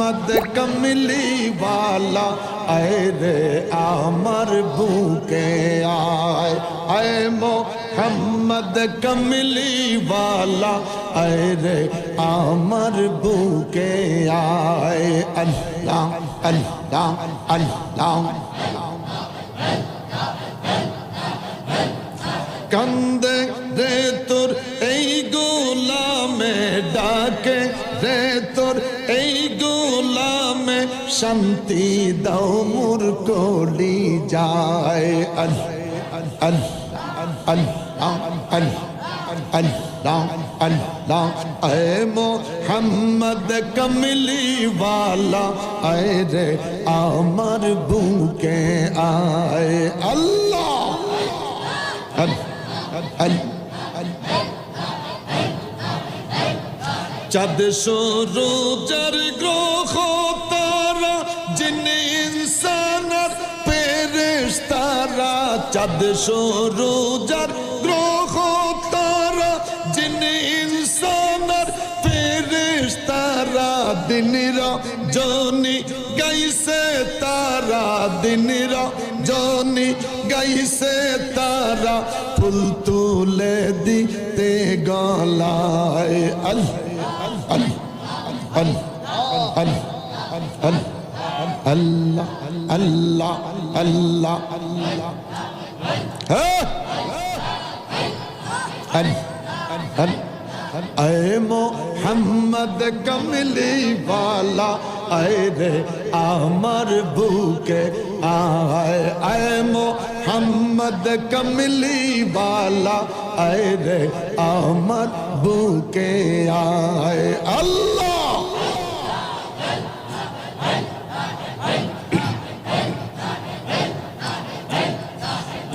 মোহাম্মদ কমলি वाला आए रे आमर भूखे आए आए मोहम्मद कमली वाला आए रे आमर भूखे आए अल्लाह अल्लाह अल्लाह कंदे रे तुर এই গোলামে ডাকে রে তোর এই গোলামে শান্তি দাও মোর কলি যায় আল্লাহ আল্লাহ আল্লাহ अल्लाह ऐ मोहम्मद कमली वाला ऐ रे आमर भूखे आए अल्लाह चाँद सूरजर ग्रह तारा जिन इंसान फेरेश्तारा चाँद सूरजर ग्रह तारा जिन इंसान फेरेश्तारा दिन रजनी गाइसे तारा दिन रजनी गाइसे तारा फुल तुले दीते गलाए अल्लाह अल्लाह अल्लाह ऐ मोहम्मद कमली वाला ऐ रे आमर भूखे आए ऐ मोहम्मद कमली वाला ऐ रे आमर भूखे आए अल्लाह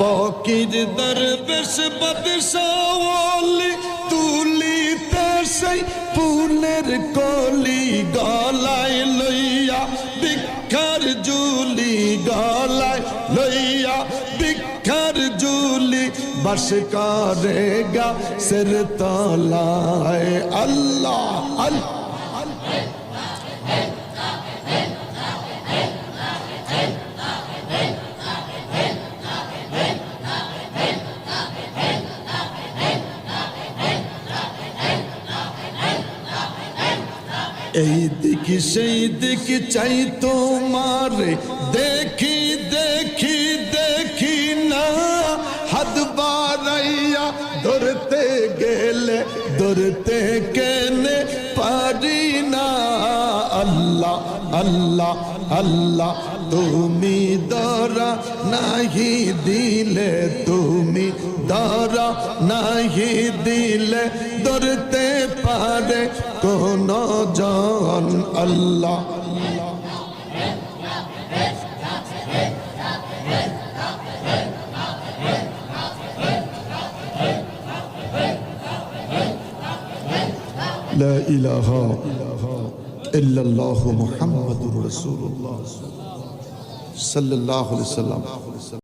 फकीर दरवेश बदशावली तुली तसई फूलेर कली गलाय लइया भिक्षार जुली गलाय लइया भिक्षार जुली बस करेगा सिर तलाए अल्लाह अल्लाह এই দিক সেই দিক চাই তোমারে দেখি দেখি দেখি না হাত বাড়াইয়া ধরতে গেলে ধরতে কেনে পারি না আল্লাহ আল্লাহ আল্লাহ তুমি ধরা নাহি দিলে তুমি ধরা নাহি দিলে ধরতে পারে কোন জন আল্লাহ لا إله إلا الله محمد رسول الله صلى الله عليه وسلم